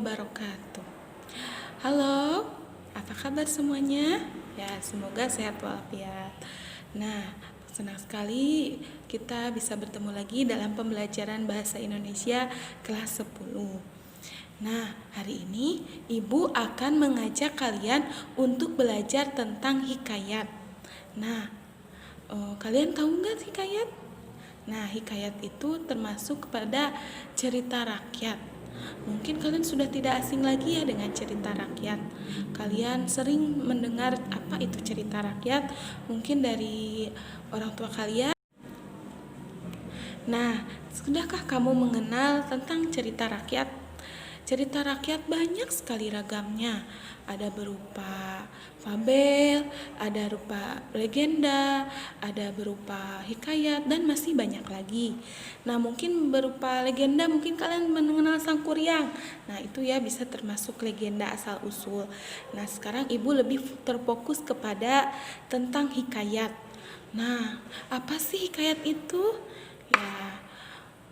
wabarakatuh. Halo, apa kabar semuanya? Ya, semoga sehat walafiat. Nah, senang sekali kita bisa bertemu lagi dalam pembelajaran Bahasa Indonesia kelas 10. Nah, hari ini Ibu akan mengajak kalian untuk belajar tentang hikayat. Nah, kalian tahu nggak hikayat? Nah, hikayat itu termasuk kepada cerita rakyat. Mungkin kalian sudah tidak asing lagi ya dengan cerita rakyat. Kalian sering mendengar apa itu cerita rakyat, mungkin dari orang tua kalian. Nah, sudahkah kamu mengenal tentang cerita rakyat? Cerita rakyat banyak sekali ragamnya. Ada berupa fabel, ada berupa legenda, ada berupa hikayat, dan masih banyak lagi. Nah, mungkin berupa legenda, mungkin kalian mengenal Sangkuriang. Nah, itu ya bisa termasuk legenda asal usul. Nah, sekarang Ibu lebih terfokus kepada tentang hikayat. Nah, apa sih hikayat itu? Ya,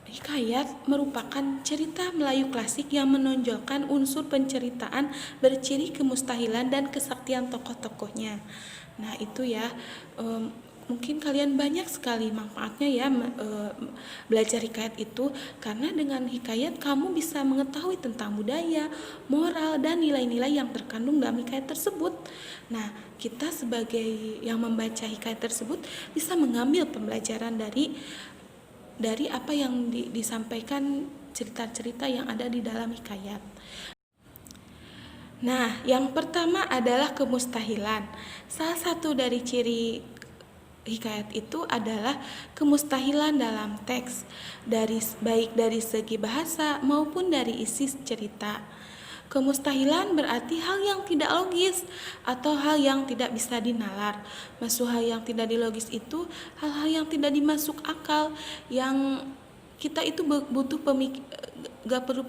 hikayat merupakan cerita Melayu klasik yang menonjolkan unsur penceritaan berciri kemustahilan dan kesaktian tokoh-tokohnya. Nah, itu ya, mungkin kalian banyak sekali manfaatnya ya belajar hikayat itu, karena dengan hikayat kamu bisa mengetahui tentang budaya, moral, dan nilai-nilai yang terkandung dalam hikayat tersebut. Nah, kita sebagai yang membaca hikayat tersebut bisa mengambil pembelajaran dari apa yang disampaikan cerita-cerita yang ada di dalam hikayat. Nah, yang pertama adalah kemustahilan. Salah satu dari ciri hikayat itu adalah kemustahilan dalam teks, baik dari segi bahasa maupun dari isi cerita. Kemustahilan berarti hal yang tidak logis atau hal yang tidak bisa dinalar. Maksud hal yang tidak dilogis itu hal-hal yang tidak dimasuk akal, yang kita itu butuh gak perlu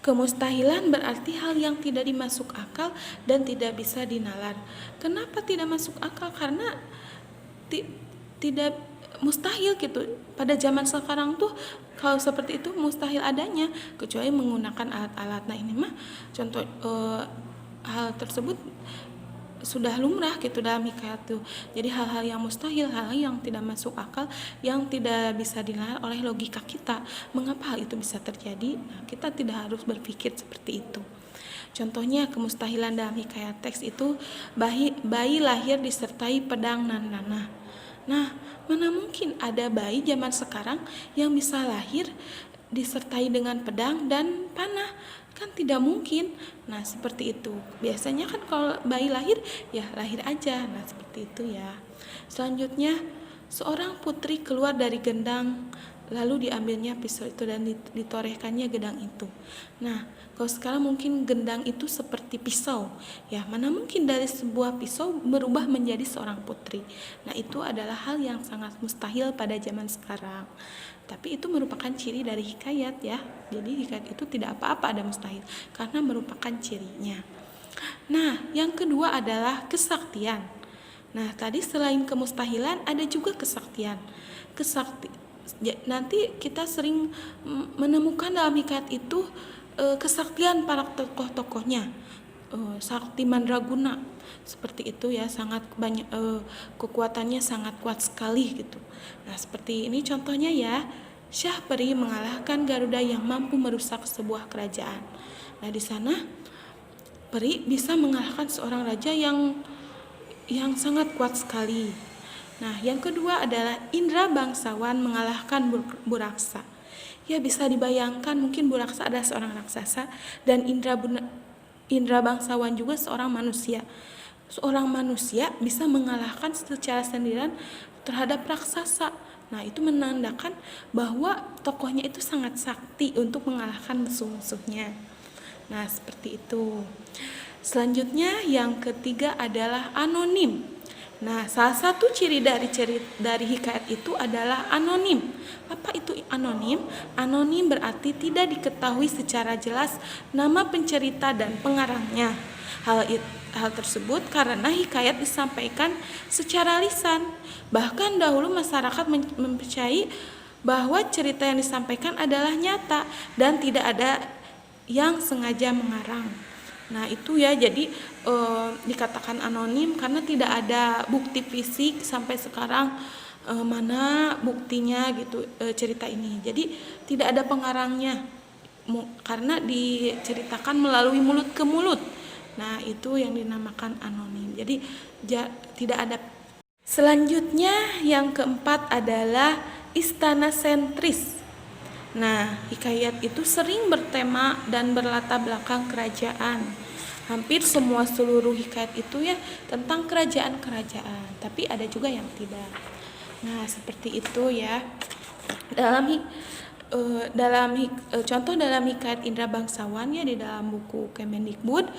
Kemustahilan berarti hal yang tidak dimasuk akal dan tidak bisa dinalar. Kenapa tidak masuk akal? Karena tidak mustahil gitu. Pada zaman sekarang tuh kalau seperti itu mustahil adanya, kecuali menggunakan alat-alat. Nah, ini mah contoh hal tersebut sudah lumrah gitu dalam hikayat tuh. Jadi hal-hal yang mustahil, hal-hal yang tidak masuk akal, yang tidak bisa dinalar oleh logika kita. Mengapa hal itu bisa terjadi? Nah, kita tidak harus berpikir seperti itu. Contohnya kemustahilan dalam hikayat teks itu bayi lahir disertai pedang dan nanah. Nah, mana mungkin ada bayi zaman sekarang yang bisa lahir disertai dengan pedang dan panah? Kan tidak mungkin. Nah, seperti itu. Biasanya kan kalau bayi lahir, ya lahir aja. Nah, seperti itu ya. Selanjutnya, seorang putri keluar dari gendang, lalu diambilnya pisau itu dan ditorehkannya gendang itu. Nah, kalau sekarang mungkin gendang itu seperti pisau. Ya, mana mungkin dari sebuah pisau berubah menjadi seorang putri. Nah, itu adalah hal yang sangat mustahil pada zaman sekarang. Tapi itu merupakan ciri dari hikayat ya. Jadi hikayat itu tidak apa-apa ada mustahil, karena merupakan cirinya. Nah, yang kedua adalah kesaktian. Nah, tadi selain kemustahilan ada juga kesaktian. Nanti kita sering menemukan dalam hikayat itu kesaktian para tokoh-tokohnya. Sakti Mandraguna seperti itu ya, sangat banyak, kekuatannya sangat kuat sekali gitu. Nah, seperti ini contohnya ya. Syah Peri mengalahkan Garuda yang mampu merusak sebuah kerajaan. Nah, di sana Peri bisa mengalahkan seorang raja yang sangat kuat sekali. Nah, yang kedua adalah Indra Bangsawan mengalahkan Buraksa. Ya, bisa dibayangkan mungkin Buraksa adalah seorang raksasa dan Indra Bangsawan juga seorang manusia. Seorang manusia bisa mengalahkan secara sendirian terhadap raksasa. Nah, itu menandakan bahwa tokohnya itu sangat sakti untuk mengalahkan musuh-musuhnya. Nah, seperti itu. Selanjutnya yang ketiga adalah anonim. Nah, salah satu ciri dari hikayat itu adalah anonim. Apa itu anonim? Anonim berarti tidak diketahui secara jelas nama pencerita dan pengarangnya. Hal tersebut karena hikayat disampaikan secara lisan. Bahkan dahulu masyarakat mempercayai bahwa cerita yang disampaikan adalah nyata dan tidak ada yang sengaja mengarang. Nah itu ya, jadi dikatakan anonim karena tidak ada bukti fisik sampai sekarang, mana buktinya gitu cerita ini. Jadi tidak ada pengarangnya karena diceritakan melalui mulut ke mulut. Nah itu yang dinamakan anonim. Jadi tidak ada. Selanjutnya yang keempat adalah istana sentris. Nah, hikayat itu sering bertema dan berlatar belakang kerajaan. Hampir semua seluruh hikayat itu ya tentang kerajaan-kerajaan, tapi ada juga yang tidak. Nah, seperti itu ya. Contoh dalam hikayat Indra Bangsawan ya di dalam buku Kemendikbud,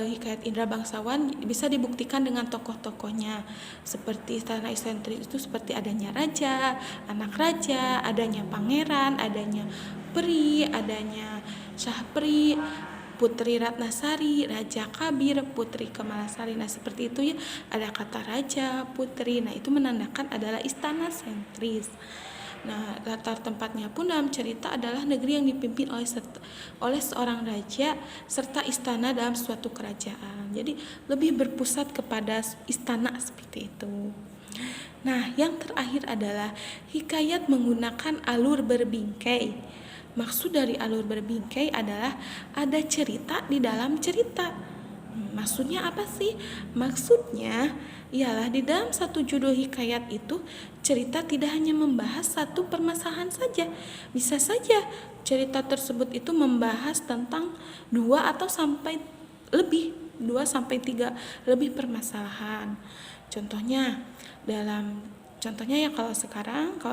hikayat Indra Bangsawan bisa dibuktikan dengan tokoh-tokohnya seperti istana sentris itu seperti adanya raja, anak raja, adanya pangeran, adanya peri, adanya Syahpri, Putri Ratnasari, Raja Kabir, Putri Kemalasari. Nah seperti itu ya, ada kata raja, putri. Nah itu menandakan adalah istana sentris. Nah, latar tempatnya pun dalam cerita adalah negeri yang dipimpin oleh seorang raja serta istana dalam suatu kerajaan. Jadi lebih berpusat kepada istana seperti itu. Nah, yang terakhir adalah hikayat menggunakan alur berbingkai. Maksud dari alur berbingkai adalah ada cerita di dalam cerita. Maksudnya apa sih? Maksudnya ialah di dalam satu judul hikayat itu cerita tidak hanya membahas satu permasalahan saja. Bisa saja cerita tersebut itu membahas tentang 2 sampai 3 lebih permasalahan. Contohnya ya kalau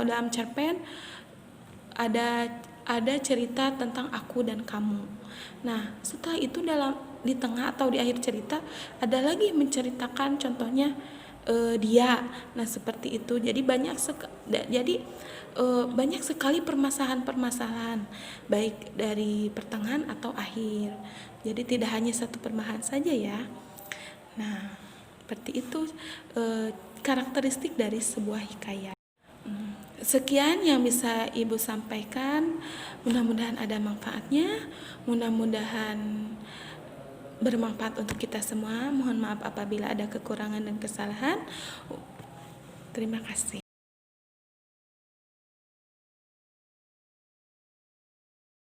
dalam cerpen ada cerita tentang aku dan kamu. Nah, setelah itu di tengah atau di akhir cerita ada lagi menceritakan contohnya dia. Nah, seperti itu. Jadi banyak sekali permasalahan-permasalahan baik dari pertengahan atau akhir. Jadi tidak hanya satu permasalahan saja ya. Nah, seperti itu karakteristik dari sebuah hikayat. Sekian yang bisa Ibu sampaikan. Mudah-mudahan ada manfaatnya. Mudah-mudahan bermanfaat untuk kita semua. Mohon maaf apabila ada kekurangan dan kesalahan. Terima kasih.